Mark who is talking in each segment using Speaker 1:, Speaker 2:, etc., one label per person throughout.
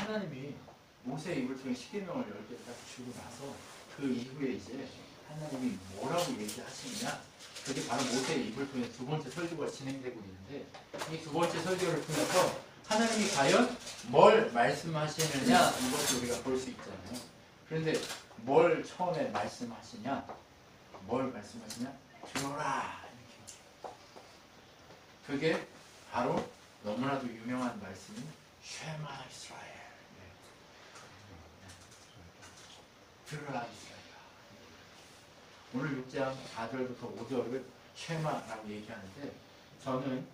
Speaker 1: 하나님이 모세의 입을 통해 십계명을 10개 딱 주고 나서 그 이후에 이제 하나님이 뭐라고 얘기하시느냐, 그게 바로 모세의 입을 통해 두 번째 설교가 진행되고 있는데, 이 두 번째 설교를 통해서 하나님이 과연 뭘 말씀하시느냐, 이것을 우리가 볼 수 있잖아요. 그런데 뭘 처음에 말씀하시냐, 뭘 말씀하시냐, 들어라, 이렇게. 그게 바로 너무나도 유명한 말씀인 쉐마 이스라엘. 들어라 이스라엘아. 오늘 6장 4절부터 5절을 쉐마라고 얘기하는데, 저는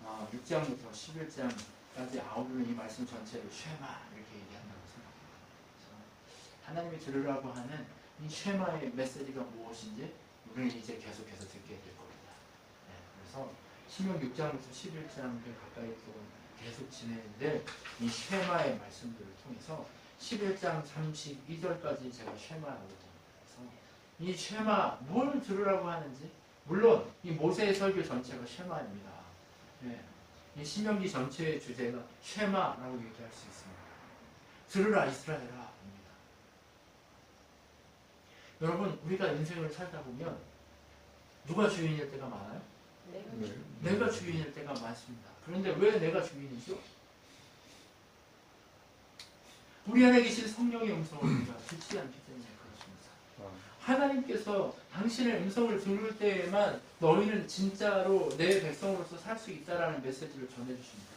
Speaker 1: 6장부터 11장까지 아우르는 이 말씀 전체를 쉐마 이렇게 얘기한다고 생각합니다. 하나님이 들으라고 하는 이 쉐마의 메시지가 무엇인지 우리는 이제 계속해서 듣게 될 겁니다. 네, 그래서 신명 6장부터 11장을 가까이 계속 진행될 이 쉐마의 말씀들을 통해서 11장 32절까지 제가 쉐마라고 해서 이 쉐마, 뭘 들으라고 하는지, 물론 이 모세의 설교 전체가 쉐마입니다. 네, 이 신명기 전체의 주제가 쉐마라고 얘기할 수 있습니다. 들으라 이스라엘아 입니다. 여러분, 우리가 인생을 살다 보면 누가 주인일 때가 많아요? 내가 주인일 때가 많습니다. 그런데 왜 내가 주인이죠? 우리 안에 계신 성령의 음성을 우리가 듣지 않기 때문에 그렇습니다. 하나님께서 당신의 음성을 들을 때에만 너희는 진짜로 내 백성으로서 살 수 있다라는 메시지를 전해주십니다.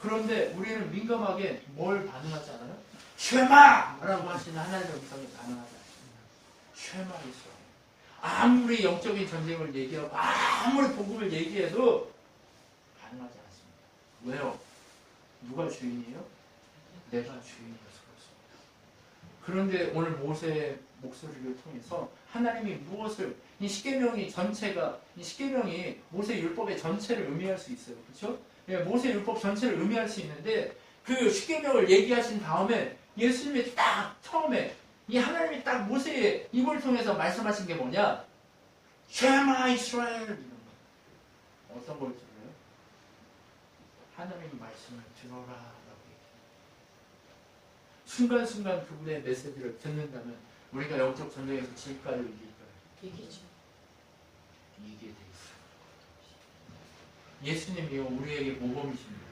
Speaker 1: 그런데 우리는 민감하게 뭘 반응하지 않아요? 쉐마라고 하시는 하나님의 음성이 반응하지 않습니다. 쉐마 이스라엘. 아무리 영적인 전쟁을 얘기하고 아무리 복음을 얘기해도 반응하지 않습니다. 왜요? 누가 주인이에요? 내가 주인이어서 그렇습니다. 그런데 오늘 모세의 목소리를 통해서 하나님이 무엇을, 이 십계명이 전체가, 이 십계명이 모세 율법의 전체를 의미할 수 있어요. 그렇죠? 예, 모세 율법 전체를 의미할 수 있는데, 그 십계명을 얘기하신 다음에 예수님이 딱 처음에 이 하나님이 딱 모세의 입을 통해서 말씀하신 게 뭐냐? 쉐마 이스라엘. 어떤 걸 들어요? 하나님의 말씀을 들어라 라고 얘기해요. 순간순간 그분의 메시지를 듣는다면 우리가 영적 전쟁에서 질까요? 이길까요?
Speaker 2: 이기죠.
Speaker 1: 이기게 돼 있어요. 예수님이요, 우리에게 모범이십니다.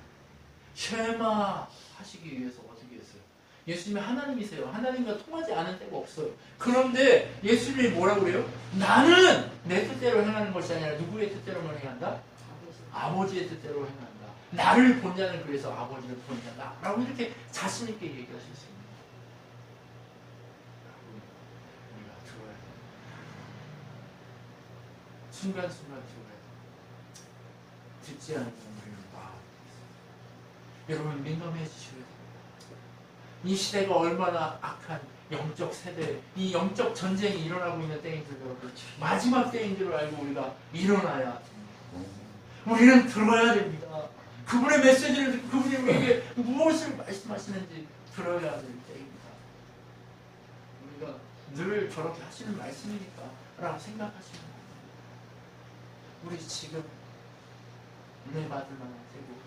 Speaker 1: 쉐마 하시기 위해서 어떻게 했어요? 예수님이 하나님이세요. 하나님과 통하지 않은 때가 없어요. 그런데 예수님이 뭐라고 그래요? 나는 내 뜻대로 행하는 것이 아니라 누구의 뜻대로만 행한다? 아버지의 뜻대로 행한다. 나를 본 자는 그래서 아버지를 본 자다 라고 이렇게 자신 있게 얘기하셨습니다. 우리가 들어야 돼요. 순간순간 들어야 돼요. 듣지 않으면 우리는 여러분 민감해지셔야 돼요. 이 시대가 얼마나 악한 영적 세대, 이 영적 전쟁이 일어나고 있는 때인 줄 여러분, 마지막 때인 줄 알고 우리가 일어나야 됩니다. 우리는 들어야 됩니다. 그분의 메시지를 듣고 그분이 우리에게 무엇을 말씀하시는지 들어야 될 때입니다. 우리가 늘 저렇게 하시는 말씀이니까 라고 생각하시면 됩니다. 우리 지금 은혜 받을 만한 때고,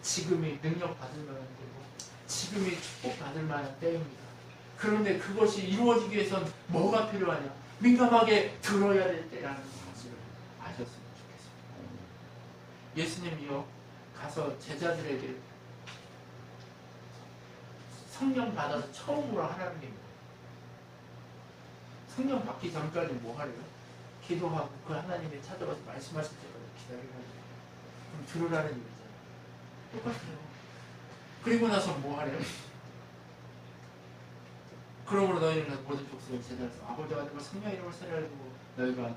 Speaker 1: 지금이 능력 받을 만한 때고, 지금이 축복받을 만한 때입니다. 그런데 그것이 이루어지기 위해선 뭐가 필요하냐? 민감하게 들어야 될 때라는 사실을 아셨으면 좋겠습니다. 예수님이요, 가서 제자들에게 성령 받아서 처음으로 하라는 게 뭐예요? 성령 받기 전까지 뭐 하래요? 기도하고 그 하나님이 찾아와서 말씀하실 때까지 기다리라는 거예요. 그럼 들으라는 얘기잖아요. 똑같아요. 그리고 나서 뭐 하래요? 그러므로 너희는 모든 족속을 제자로서 아버지와 아들과 성령의 이름을 세례하고 너희가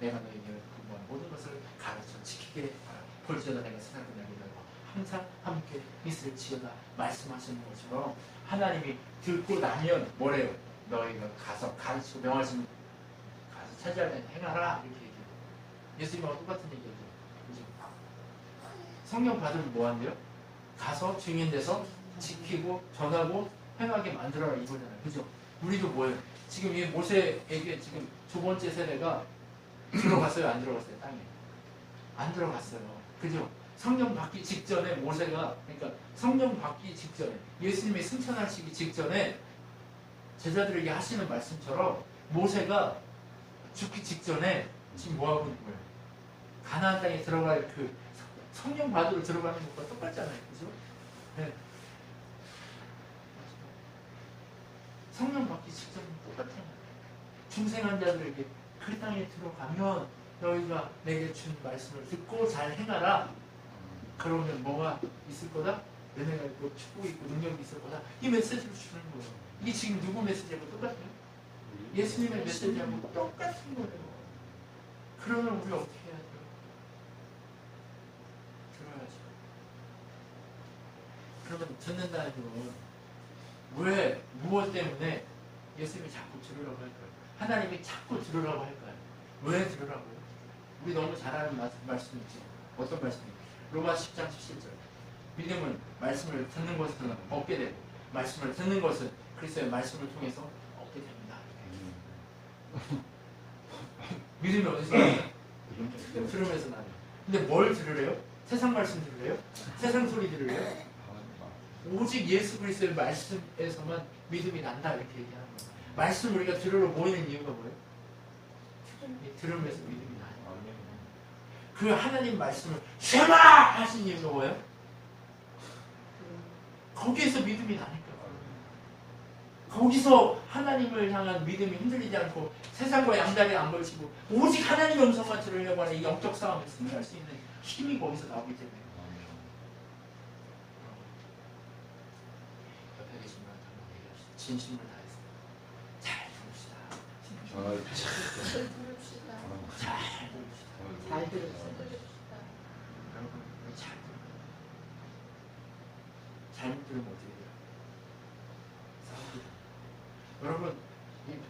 Speaker 1: 내가 너희에게 공부한 모든 것을 가르쳐 지키게 하라. 볼지어다 내가 세상을 내게 너희와 항상 함께 있을지어다 말씀하시는 것처럼 하나님이 듣고 나면 뭐래요? 너희가 가서 가르치고 명하시는 가서 찾아내 행하라 이렇게 얘기해요. 예수님하고 똑같은 얘기예요. 그죠? 성령 받으면 뭐 한대요? 가서 증인돼서 지키고 전하고 행하게 만들어라 이거잖아요. 그죠? 우리도 뭐예요? 지금 이 모세에게 지금 두 번째 세대가 들어갔어요? 안 들어갔어요? 땅에? 안 들어갔어요. 그죠? 성령 받기 직전에 모세가, 그러니까 성령 받기 직전에, 예수님이 승천하시기 직전에 제자들에게 하시는 말씀처럼 모세가 죽기 직전에 지금 뭐하고 있는 거예요? 가나안 땅에 들어갈 그 성령 받으러 들어가는 것과 똑같잖아요. 그죠? 네. 성령 받기 직전에 똑같아요. 중생한 자들에게 그 땅에 들어가면 너희가 내게 준 말씀을 듣고 잘 행하라. 그러면 뭐가 있을 거다? 은혜가 있고 축복이 있고 능력이 있을 거다. 이 메시지를 주는 거예요. 이게 지금 누구 메시지하고 똑같아요? 예수님의 메시지하고 똑같은 거예요. 그러면 우리 어떻게 해야 돼요? 들어야죠. 그러면 듣는다는 건 왜, 무엇 때문에 예수님이 자꾸 들으라고 할까요? 하나님이 자꾸 들으라고 할까요? 왜 들으라고요? 우리 너무 잘 아는 말씀이지. 어떤 말씀이에요? 로마 10장 17절. 믿음은 말씀을 듣는 것은 얻게 되고 말씀을 듣는 것은 그리스도의 말씀을 통해서 얻게 됩니다. 믿음이 어디서 나요? 들으면서 나요. 근데 뭘 들으래요? 세상 말씀 들으래요? 세상 소리 들으래요? 오직 예수 그리스도의 말씀에서만 믿음이 난다 이렇게 얘기하는 거예요. 말씀 우리가 들으러 모이는 이유가 뭐예요? 들으면서 믿음이 나요. 그 하나님 말씀을 쉐마 하신 이유가 뭐예요? 거기에서 믿음이 나니까. 거기서 하나님을 향한 믿음이 흔들리지 않고 세상과 양다리 안 걸치고 오직 하나님의 음성만 들으려고 하는 이 영적 싸움을 승리할 수 있는 힘이 거기서 나오기 때문에. 옆에 계신 분한테 한번 얘기합시다. 진심을 다해서 잘 들읍시다. 잘 들읍시다. 잘 들읍시다. 여러분 잘 들어요. 잘못 들으면 어떻게 돼요? 싸웁니다. 여러분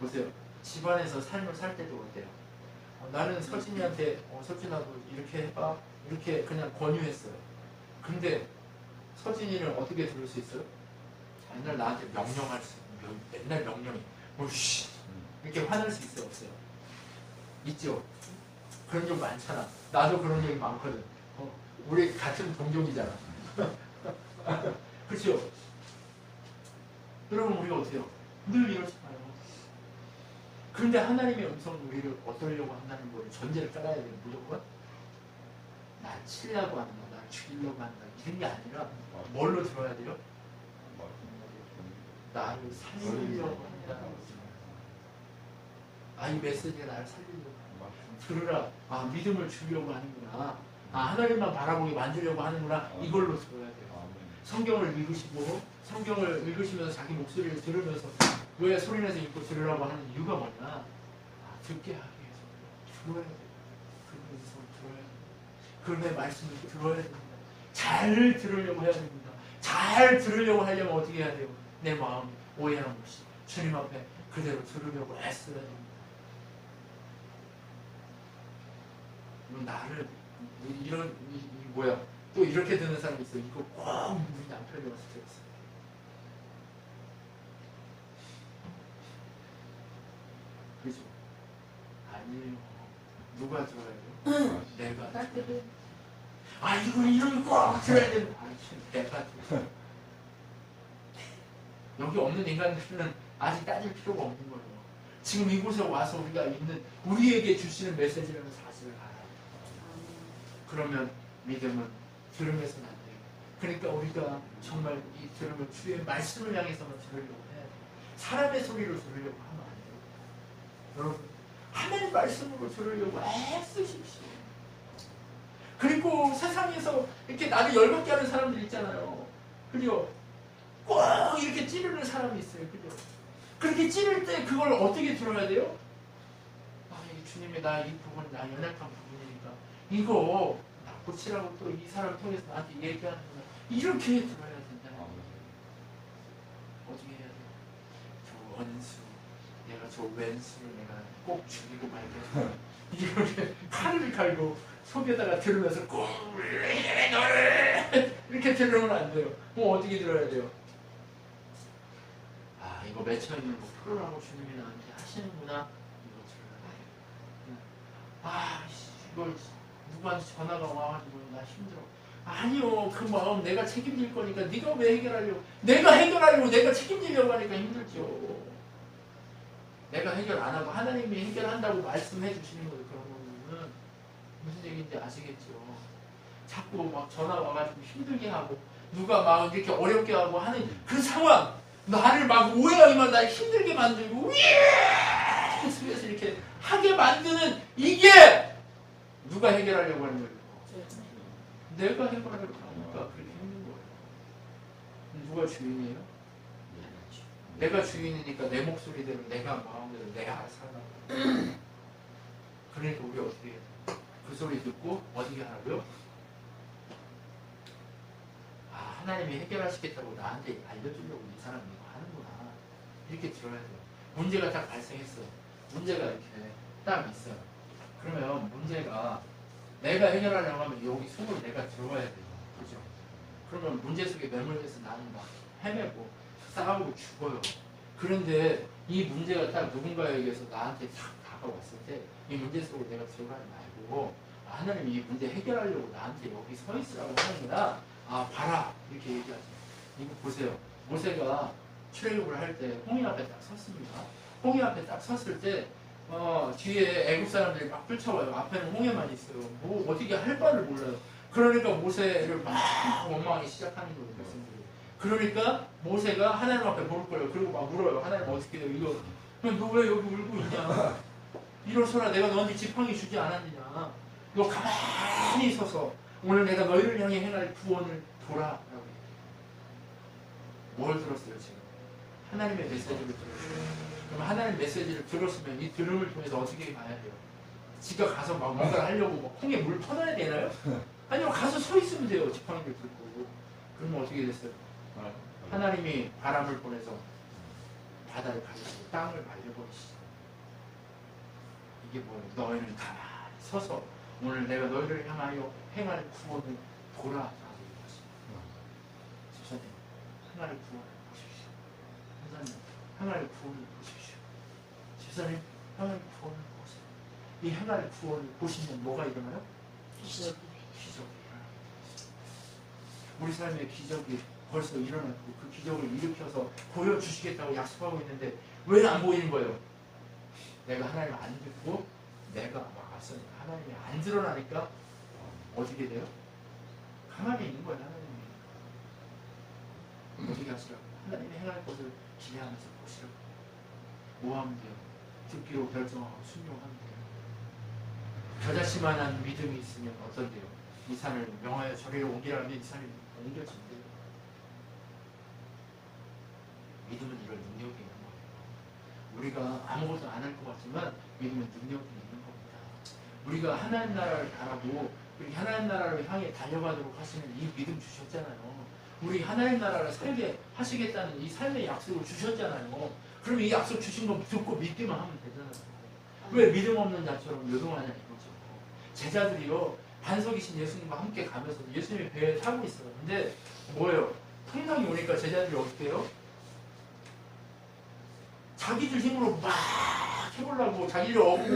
Speaker 1: 보세요. 집안에서 삶을 살 때도 어때요? 나는 서진이한테 서진아도 이렇게 해봐 이렇게 그냥 권유했어요. 근데 서진이는 어떻게 들을 수 있어요? 맨날 나한테 명령할 수 있어요. 맨날 명령이 뭐씨 이렇게 화낼 수 있어요? 없어요? 있죠? 그런 적 많잖아. 나도 그런 적이 많거든. 우리 같은 동족이잖아. 그렇죠? 여러분 우리가 어때요? 늘 이러잖아요. 그런데 하나님의 음성은 우리를 어떠려고 한다는 걸 전제를 깔아야 돼요. 무조건 날 치려고 한다, 날 죽이려고 한다 이런 게 아니라 뭘로 들어야 돼요? 나를 살리려고 한다. 이 메시지가 나를 살리려고 한다. 들으라. 믿음을 주려고 하는구나. 하나님만 바라보게 만들려고 하는구나. 이걸로 들어야 돼요. 성경을 읽으시고 성경을 읽으시면서 자기 목소리를 들으면서 왜 소리내서 읽고 들으라고 하는 이유가 뭐냐? 듣게 하기 위해서 들어야 돼요. 그러면서 들어야 돼요. 그런데 말씀을 들어야 됩니다. 잘 들으려고 해야 됩니다. 잘 들으려고 하려면 어떻게 해야 돼요? 내 마음 오해하는 것이 주님 앞에 그대로 들으려고 애써야 됩니다. 나를 이런 뭐야 또 이렇게 듣는 사람이 있어요. 이거 꼭 우리 남편이 왔을 때 있어요. 그죠? 아니에요. 누가 들어야 돼요? 내가 들어야 이거 이런 거 꼭 들어야 되는 내가 들어야 여기 없는 인간들은 아직 따질 필요가 없는 거예요. 지금 이곳에 와서 우리가 있는 우리에게 주시는 메시지라는 사실을 알아요. 그러면 믿음은 들으면서는 안 돼요. 그러니까 우리가 정말 이 들으면 주의 말씀을 향해서만 들으려고 해야 돼요. 사람의 소리를 들으려고 하면 안 돼요. 여러분 하나님 말씀으로 들으려고 애쓰십시오. 그리고 세상에서 이렇게 나를 열받게 하는 사람들 있잖아요. 그죠? 꼭 이렇게 찌르는 사람이 있어요. 그죠? 그렇게 찌를 때 그걸 어떻게 들어야 돼요? 주님이 나 이 부분, 나 연약한 부분이니까 이거 나 고치라고 또 이 사람을 통해서 나한테 얘기하는구나. 이렇게 들어야 된다. 어떻게 해야 돼요? 저 원수, 내가 저 왼수를 내가 꼭 죽이고 말겠다. 이렇게 칼을 갈고 속에다가 들으면서 꼭 이렇게 들으면 안 돼요. 그럼 어떻게 들어야 돼요? 이거 맺혀있는 거 풀으라고 주님이 나한테 하시는구나. 이거 들어야 돼요. 이걸 누구한테 전화가 와가지고 나 힘들어. 아니요, 그 마음 내가 책임질 거니까 네가 왜 해결하려고? 내가 해결하려고 내가 책임지려고 하니까 힘들죠. 내가 해결 안 하고 하나님이 해결한다고 말씀해 주시는 거예요. 그런 거는 무슨 얘기인지 아시겠죠? 자꾸 막 전화 와가지고 힘들게 하고 누가 막 이렇게 어렵게 하고 하는 그 상황, 나를 막 오해하기만 날 힘들게 만들고 속에서 이렇게 하게 만드는 이게 누가 해결하려고 하는 거예요? 내가 해결하려고 하니까 그렇게 힘든 거예요. 누가 주인이에요? 내가 주인이니까 내 목소리대로 내가 마음대로 내가 알아서 하라고. 그러니까 우리 어떻게 해요? 그 소리 듣고 어떻게 하라고요? 아, 하나님이 해결하시겠다고 나한테 알려주려고 이 사람이 이거 하는구나. 이렇게 들어야 돼요. 문제가 딱 발생했어요. 문제가 이렇게 딱 있어요. 그러면 문제가 내가 해결하려고 하면 여기 속으로 내가 들어가야 돼요. 그죠? 그러면 문제 속에 매몰돼서 나는 막 헤매고 싸우고 죽어요. 그런데 이 문제가 딱 누군가에게서 나한테 탁 다가왔을 때 이 문제 속으로 내가 들어가지 말고 아, 하나님이 이 문제 해결하려고 나한테 여기 서 있으라고 하는구나. 아, 봐라. 이렇게 얘기하죠. 이거 보세요. 모세가 출애굽을 할 때 홍해 앞에 딱 섰습니다. 홍해 앞에 딱 섰을 때 뒤에 애국 사람들이 막 쫓아와요. 앞에는 홍해만 있어요. 뭐 어떻게 할 바를 몰라요. 그러니까 모세를 막 원망하기 시작하는 거예요. 그러니까 모세가 하나님 앞에 무릎 꿇어요. 그리고 막 물어요. 하나님 어떻게 해요? 이거 너 왜 여기 울고 있냐? 일어서라. 내가 너한테 지팡이 주지 않았느냐? 너 가만히 서서 오늘 내가 너희를 향해 행할 구원을 보라. 뭘 들었어요 지금? 하나님의 메시지를 들었어요. 그럼 하나님 메시지를 들었으면 이 들음을 통해서 어떻게 가야 돼요? 지가 가서 막 뭔가를 하려고 막 콩에 물 퍼놔야 되나요? 아니면 가서 서 있으면 돼요. 지팡이를 들고. 그러면 어떻게 됐어요? 하나님이 바람을 보내서 바다를 가르치고 땅을 말려버리시죠. 이게 뭐예요? 너희는 가만히 서서 오늘 내가 너희를 향하여 행할 구원을 보라. 집사님, 하나님의 구원을 보십시오. 집사님, 하나님의 구원을 보십시오. 집사님, 하나님의 구원을 보세요. 이 하나님의 구원을 보시면 뭐가 일어나요? 기적이 일어나요. 우리 삶의 기적이 벌써 일어났고 그 기적을 일으켜서 보여주시겠다고 약속하고 있는데 왜 안 보이는 거예요? 내가 하나님 안 듣고 내가 막았으니까 하나님이 안 드러나니까 어떻게 돼요? 가만히 있는 거예요. 하나님이 어떻게 하시라고? 하나님이 행할 것을 기대하면서 보시라고. 뭐 하면 돼요? 듣기로 결정하고 순종하면 돼요. 저자씨만한 믿음이 있으면 어떤데요? 이 산을 명하여 저리로 옮기라면 이 산이 옮겨진대요. 믿음은 이런 능력이 있는 거예요. 우리가 아무것도 안 할 것 같지만 믿음은 능력이 있는 겁니다. 우리가 하나님 나라를 바라고 우리 하나님 나라를 향해 달려가도록 하시는 이 믿음 주셨잖아요. 우리 하나님 나라를 살게 하시겠다는 이 삶의 약속을 주셨잖아요. 그럼 이 약속 주신 거 듣고 믿기만 하면 되잖아요. 왜 믿음 없는 자처럼 요동하냐 이거죠. 제자들이요 반석이신 예수님과 함께 가면서 예수님의 배에 타고 있어요. 근데 뭐예요? 풍랑이 오니까 제자들이 어떻게 해요? 자기들 힘으로 막 해보려고 자기를 얻고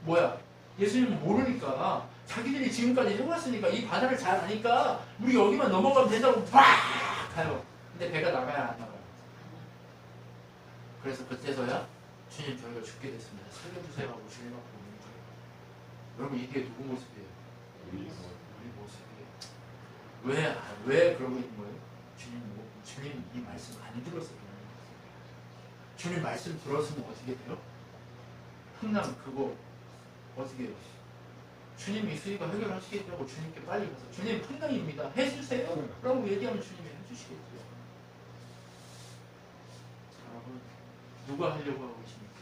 Speaker 1: 뭐야? 예수님은 모르니까 자기들이 지금까지 해왔으니까 이 바다를 잘 아니까 우리 여기만 넘어가면 된다고 막 가요. 근데 배가 나가야 안 나가요. 그래서 그때서야 주님 저희가 죽게 됐습니다. 살려주세요 하고 주님 앞에 오는 거예요. 여러분 이게 누구 모습이에요? 우리 모습이에요. 왜 그러고 있는 거예요? 주님 이 말씀 안 들었어요. 주님 말씀 들었으면 어떻게 돼요? 흥남 그거 어떻게 해요? 주님이 있으니까 해결하시겠다고 주님께 빨리 가서 주님 풍랑입니다. 해주세요. 라고 얘기하면 주님이 해주시겠죠. 여러분 누가 하려고 하고 계십니까?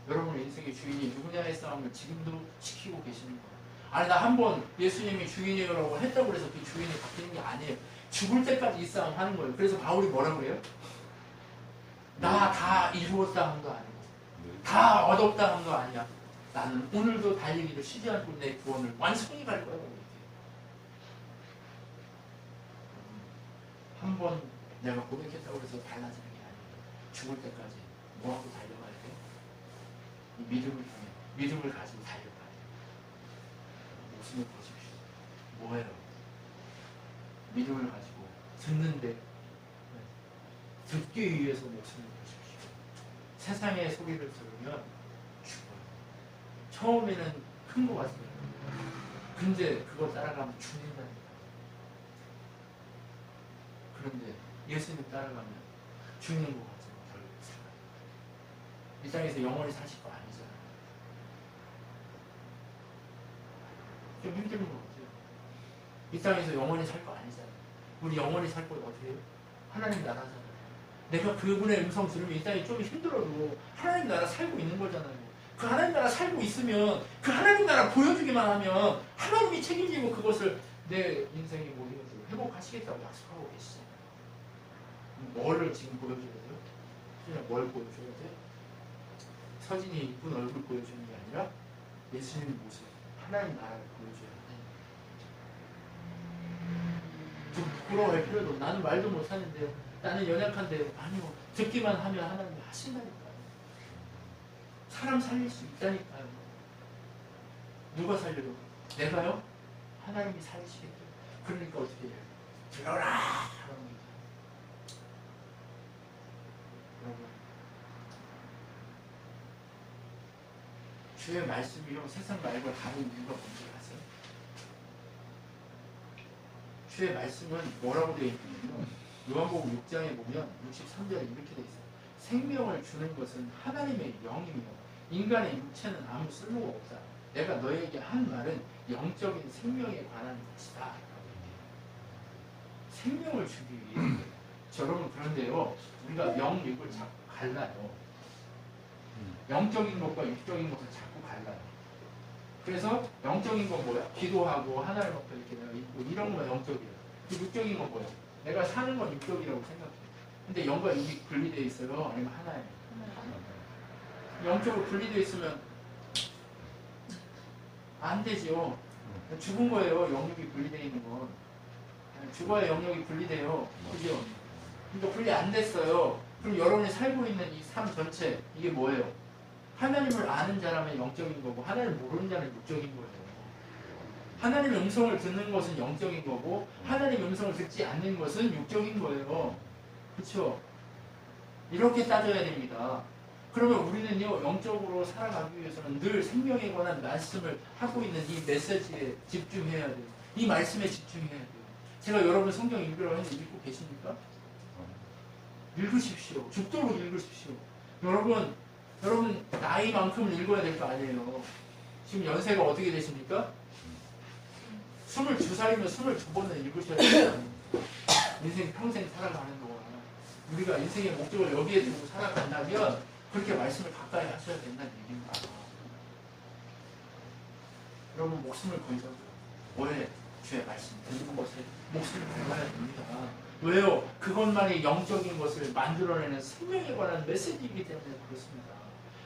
Speaker 1: 여러분의 인생의 주인이 누구냐의 싸움을 지금도 지키고 계시는 거예요. 아니 나 한 번 예수님이 주인이라고 했다고 해서 그 주인이 바뀌는 게 아니에요. 죽을 때까지 이 싸움 하는 거예요. 그래서 바울이 뭐라고 해요? 나 다 이루었다 한 거 아니고 다 얻었다 한 거 아니야. 나는 오늘도 달리기를 쉬지 않고 내 구원을 완성히 갈 거라고 얘기해요. 한 번 내가 고백했다고 해서 달라지는 게 아니에요. 죽을 때까지 뭐하고 달려가야 돼? 이 믿음을 통해 믿음을 가지고 달려가야 돼요. 모습을 보십시오. 뭐예요? 믿음을 가지고 듣는데 듣기 위해서 목숨을 거십시오. 세상의 소리를 들으면 죽어요. 처음에는 큰 거 같아요. 근데 그거 따라가면 죽는다니까. 그런데 예수님 따라가면 죽는 거 같아요. 결국 살아요. 이 땅에서 영원히 사실 거 아니잖아요. 좀 힘든 거 같아요. 이 땅에서 영원히 살 거 아니잖아요. 우리 영원히 살 거 어떻게 해요? 하나님 나라잖아요. 내가 그분의 음성 들으면 이 땅이 좀 힘들어도 하나님 나라 살고 있는 거잖아요. 그 하나님 나라 살고 있으면 그 하나님 나라 보여주기만 하면 하나님이 책임지고 그것을 내 인생의 모든 것을 회복하시겠다고 약속하고 계시잖아요. 뭐를 지금 보여줘야 돼요? 그냥 뭘 보여줘야 돼? 서진이 이쁜 얼굴 보여주는 게 아니라 예수님의 모습, 하나님 나라를 보여줘야 돼. 좀 부끄러워할 필요도 없고 나는 말도 못하는데요. 나는 연약한데요. 아니요. 듣기만 하면 하나님이 하신다니까요. 사람 살릴 수 있다니까요. 누가 살려요? 내가요? 하나님이 살리시겠죠. 그러니까 어떻게 해요? 들어라! 여러분, 주의 말씀이요 세상 말과 다른 이유가 뭔지 아세요? 주의 말씀은 뭐라고 되어 있냐면 요한복음 6장에 보면 63절에 이렇게 되어 있어요. 생명을 주는 것은 하나님의 영이며 인간의 육체는 아무 쓸모가 없다. 내가 너에게 한 말은 영적인 생명에 관한 것이다. 생명을 주기 위해 여러분 그런데요 우리가 영, 육을 자꾸 갈라요. 영적인 것과 육적인 것을 자꾸 갈라요. 그래서 영적인 건 뭐야? 기도하고 하나님 앞에 이렇게 내가 있고 이런 건 영적이에요. 육적인 건 뭐야? 내가 사는 건 육적이라고 생각해. 근데 영과 육이 분리되어 있어요? 아니면 하나예요? 영적으로 분리되어 있으면 안 되죠. 죽은 거예요. 영역이 분리되어 있는 건. 죽어야 영역이 분리돼요. 그죠? 그러니까 분리 안 됐어요. 그럼 여러분이 살고 있는 이 삶 전체 이게 뭐예요? 하나님을 아는 자라면 영적인 거고 하나님을 모르는 자는 육적인 거예요. 하나님의 음성을 듣는 것은 영적인 거고 하나님의 음성을 듣지 않는 것은 육적인 거예요. 그렇죠? 이렇게 따져야 됩니다. 그러면 우리는요 영적으로 살아가기 위해서는 늘 생명에 관한 말씀을 하고 있는 이 메시지에 집중해야 돼요. 이 말씀에 집중해야 돼요. 제가 여러분 성경 읽으라고 했는데 읽고 계십니까? 읽으십시오. 죽도록 읽으십시오. 여러분 나이만큼 읽어야 될 거 아니에요. 지금 연세가 어떻게 되십니까? 22살이면 22번은 읽으셔야 돼요. 인생 평생 살아가는 동안 우리가 인생의 목적을 여기에 두고 살아간다면 그렇게 말씀을 가까이 하셔야 된다는 얘기입니다. 여러분 목숨을 걸자고요. 왜? 주의 말씀 듣는 것에 목숨을 걸어야 됩니다. 왜요? 그것만이 영적인 것을 만들어내는 생명에 관한 메시지이기 때문에 그렇습니다.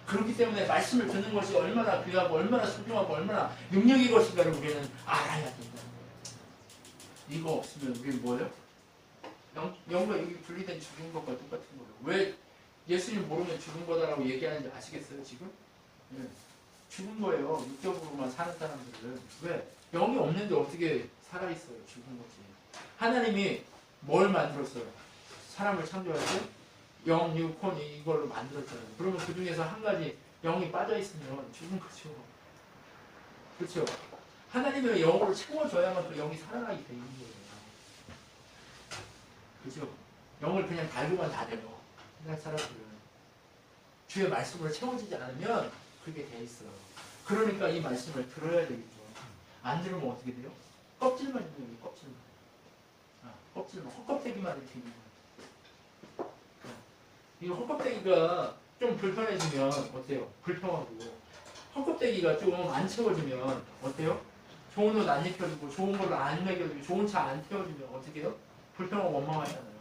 Speaker 1: 그렇기 때문에 말씀을 듣는 것이 얼마나 귀하고 얼마나 소중하고 얼마나 능력의 것인가를 우리는 알아야 된다는 거예요. 이거 없으면 우리는 뭐예요? 영과 육이 분리된 죽은 것과 똑같은 거예요. 왜 예수님 모르면 죽은 거다라고 얘기하는지 아시겠어요 지금? 네. 죽은 거예요. 육적으로만 사는 사람들은. 왜? 영이 없는데 어떻게 살아있어요? 죽은 거지. 하나님이 뭘 만들었어요? 사람을 창조할 때 영, 육, 혼 이걸로 만들었잖아요. 그러면 그 중에서 한 가지 영이 빠져있으면 죽은 거죠. 그렇죠? 하나님의 영으로 채워줘야만 그 영이 살아나게 되는 거예요. 그렇죠? 영을 그냥 달고만 다녀요. 그냥 사람들은 주의 말씀으로 채워지지 않으면 그게 돼 있어요. 그러니까 이 말씀을 들어야 되겠죠. 안 들으면 어떻게 돼요? 껍질만 있는 거예요. 껍질만. 껍질만 헛껍데기만 이렇게 있는 거예요. 이 헛껍데기가 좀 불편해지면 어때요? 불평하고 헛껍데기가 좀 안 채워지면 어때요? 좋은 옷 안 입혀주고 좋은 걸로 안 먹여주고 좋은 차 안 태워주면 어떻게 해요? 불평하고 원망하잖아요.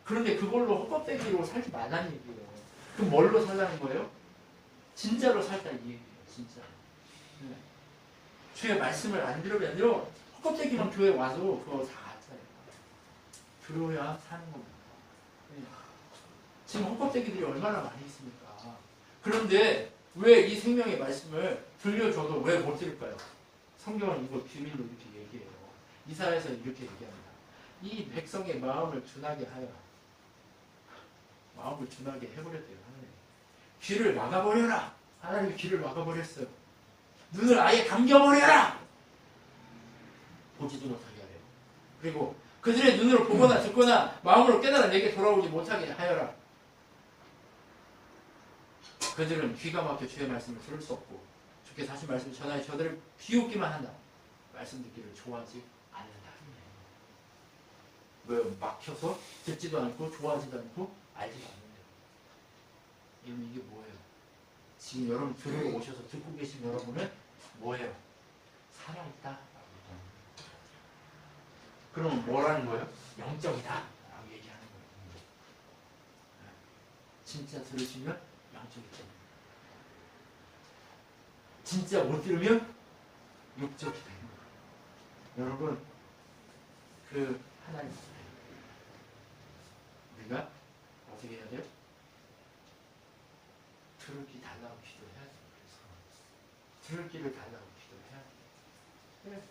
Speaker 1: 그런데 그걸로 헛껍데기로 살지 말라는 얘기예요. 그럼 뭘로 살라는 거예요? 진짜로 살자는 얘기예요. 진짜. 네. 주의 말씀을 안 들으면요 헛껍데기만 교회 와서 그거 다 가짜예요. 들어야 사는 겁니다. 네. 지금 헛껍데기들이 얼마나 많이 있습니까? 그런데 왜 이 생명의 말씀을 들려줘도 왜 못 들을까요? 성경은 이거 비밀로 이렇게 얘기해요. 이사야서 이렇게 얘기합니다. 이 백성의 마음을 둔하게 하여 마음을 둔하게 해버렸대요. 하나님. 귀를 막아버려라. 하나님이 귀를 막아버렸어요. 눈을 아예 감겨버려라. 보지도 못하게 하래요. 그리고 그들의 눈으로 보거나 듣거나 마음으로 깨달아 내게 돌아오지 못하게 하여라. 그들은 귀가 막혀 주의 말씀을 들을 수 없고 주께서 하신 말씀을 전하여 저들을 비웃기만 한다. 말씀 듣기를 좋아하지 않는다. 왜 막혀서 듣지도 않고 좋아하지도 않고 알지도 않는다. 이게 뭐예요? 지금 여러분 들으러 오셔서 듣고 계신 여러분은 뭐예요? 살아있다. 그러면 뭐라는 거예요? 영적이다 라고 얘기하는 거예요. 진짜 들으시면 영적이다. 진짜 못 들으면 육적이 되는 거예요. 여러분 그 하나님 우리가 어떻게 해야 돼요? 들을 귀 달라고 기도해야 돼요. 들을 귀를 달라고 기도해야 돼요. 그래.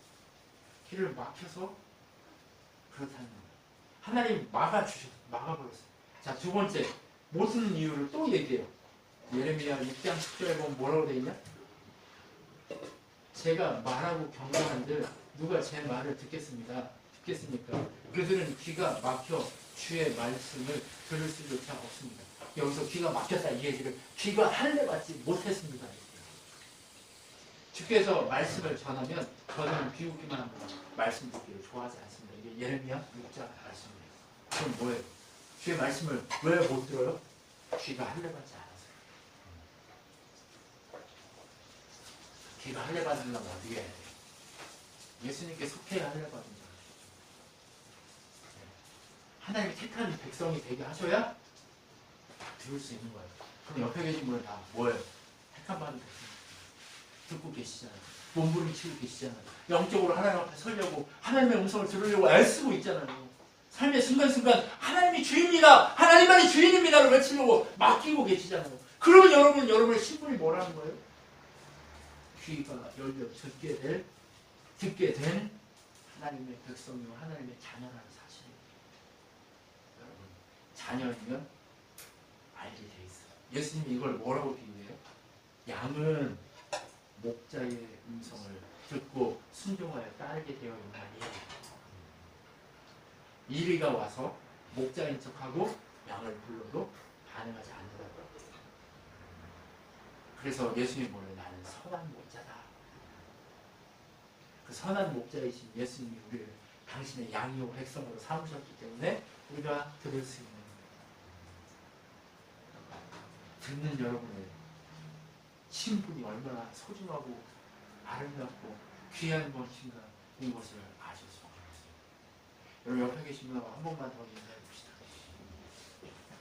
Speaker 1: 귀를 막혀서 그렇다는 거예요. 하나님 막아버렸어요. 자, 두 번째 못 듣는 이유를 또 얘기해요. 예레미야 6장 10절에 보면 뭐라고 되어 있냐? 제가 말하고 경고한들 누가 제 말을 듣겠습니까? 그들은 귀가 막혀 주의 말씀을 들을 수조차 없습니다. 여기서 귀가 막혔다 이 얘기를 귀가 할례 받지 못했습니다. 주께서 말씀을 전하면 저는 비웃기만 합니다. 말씀 듣기를 좋아하지 않습니다. 이게 예레미야 6장 말씀이에요. 그럼 뭐예요? 주의 말씀을 왜 못 들어요? 귀가 할례 받지 않아서요. 귀가 할례 받으려면 어떻게 해야 돼요? 예수님께 속해야 할례 받는 거죠. 하나님이 택한 백성이 되게 하셔야 들을 수 있는 거예요. 그럼 옆에 계신 분은 다 뭐예요? 택한 받은 백성. 듣고 계시잖아요. 몸부림치고 계시잖아요. 영적으로 하나님 앞에 서려고 하나님의 음성을 들으려고 애쓰고 있잖아요. 삶의 순간순간 하나님이 주입니다. 하나님만이 주인입니다를 외치려고 맡기고 계시잖아요. 그러면 여러분의 신분이 뭐라는 거예요? 귀가 열려 듣게 된 하나님의 백성이요 하나님의 자녀라는 사실이에요. 여러분 자녀이면 알게 돼 있어요. 예수님이 이걸 뭐라고 비유해요? 양은 목자의 음성을 듣고 순종하여 따르게 되어 있나니 이리가 와서 목자인 척하고 양을 불러도 반응하지 않는다고요. 그래서 예수님이 뭐래요? 나는 선한 목자다. 그 선한 목자이신 예수님이 우리를 당신의 양이요 백성으로 삼으셨기 때문에 우리가 들을 수 있는 듣는 여러분의 신분이 얼마나 소중하고 아름답고 귀한 것인가 이것을 아실 수 없습니다. 여러분 옆에 계신 분하고 한 번만 더 인사해 봅시다.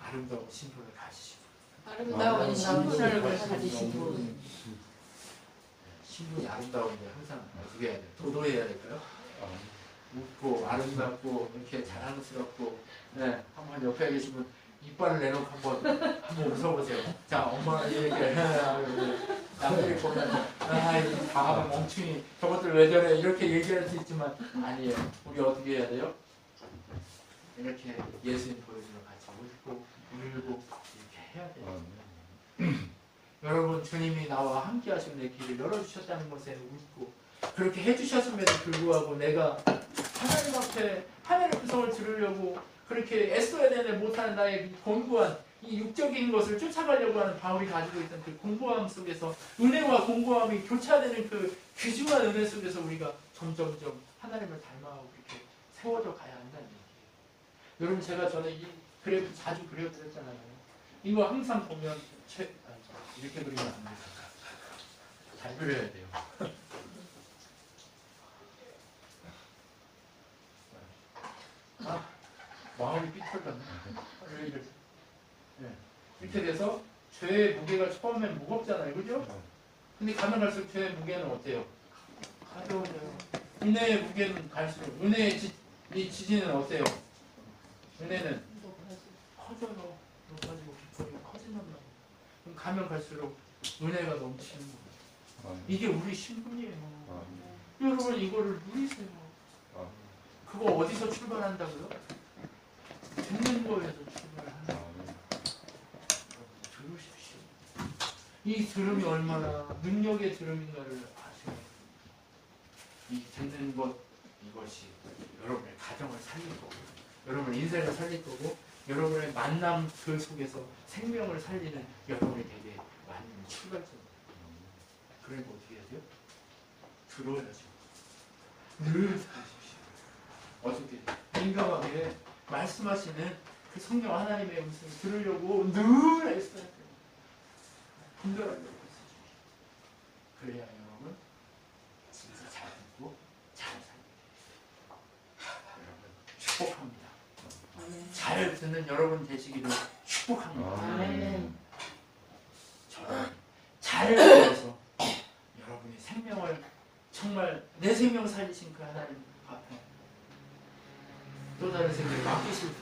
Speaker 1: 아름다운 신분을 가지시고
Speaker 2: 아름다운 신분을 가지시고
Speaker 1: 신분이 아름다운데 항상 어떻게 해야 돼요? 도도해야 될까요? 웃고 아름답고 이렇게 자랑스럽고 네, 한번 옆에 계신 분 이빨을 내놓고 한번 웃어보세요. 자, 엄마가 이렇게 남들이 보면 이 바보 멍충이 저것들 왜 저래 이렇게 얘기할 수 있지만 아니에요. 우리 어떻게 해야 돼요? 이렇게 예수님 보여주면 같이 웃고 울고 이렇게 해야 돼요. 여러분 주님이 나와 함께 하시는 내 길을 열어주셨다는 것에 웃고 그렇게 해주셨음에도 불구하고 내가 하나님 앞에 하나님의 음성을 들으려고 그렇게 애써야 되는데 못하는 나의 공고한 이 육적인 것을 쫓아가려고 하는 바울이 가지고 있던 그 공고함 속에서 은혜와 공고함이 교차되는 그 귀중한 은혜 속에서 우리가 점점점 하나님을 닮아가고 이렇게 세워져 가야 한다는 얘기예요. 여러분 제가 전에 이 그래프 자주 그려드렸잖아요. 이거 항상 보면 이렇게 그리면 안 돼요. 잘 그려야 돼요. 마음이 삐뚤었네. 네. 이렇게 돼서 죄의 무게가 처음엔 무겁잖아요. 그죠? 근데 가면 갈수록 죄의 무게는 어때요? 가벼워져요. 은혜의 무게는 갈수록 은혜의 이 지지는 어때요? 은혜는 커져요. 높아지고 깊어지고 커진단 말이에요. 그럼 가면 갈수록 은혜가 넘치는 거예요. 이게 우리 신분이에요. 여러분 이거를 누리세요. 그거 어디서 출발한다고요? 듣는 거에서 출발하는 거예요. 들으십시오. 이 들음이 얼마나 능력의 들음인가를 아세요? 이 듣는 것, 이것이 여러분의 가정을 살릴 거고, 여러분의 인생을 살릴 거고, 여러분의 만남 그 속에서 생명을 살리는 여러분이 되게 많은 출발점이에요. 그러니까 어떻게 해야 돼요? 들어야죠. 늘 들으십시오. 어떻게 돼요? 민감하게 말씀하시는 그 성령 하나님의 음성을 들으려고 늘 애써야 돼요. 분별하려고 애써주십시오. 그래야 여러분 진짜 잘 듣고 잘 살게 돼요. 여러분 축복합니다. 잘 듣는 여러분 되시기를 축복합니다. 저는 잘 들어서 여러분의 생명을 정말 내 생명 살리신 그 하나님 앞에 또 다른 생명을 맡기실 때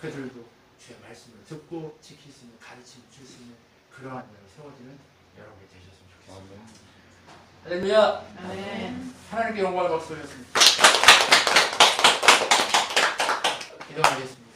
Speaker 1: 그들도 주의 말씀을 듣고 지킬 수 있는 가르침을 줄 수 있는 그러한 일을 세워지는 여러분이 되셨으면 좋겠습니다. 할렐루야.
Speaker 2: 아멘.
Speaker 1: 하나님께 영광을 박수하였습니다. 기도하겠습니다.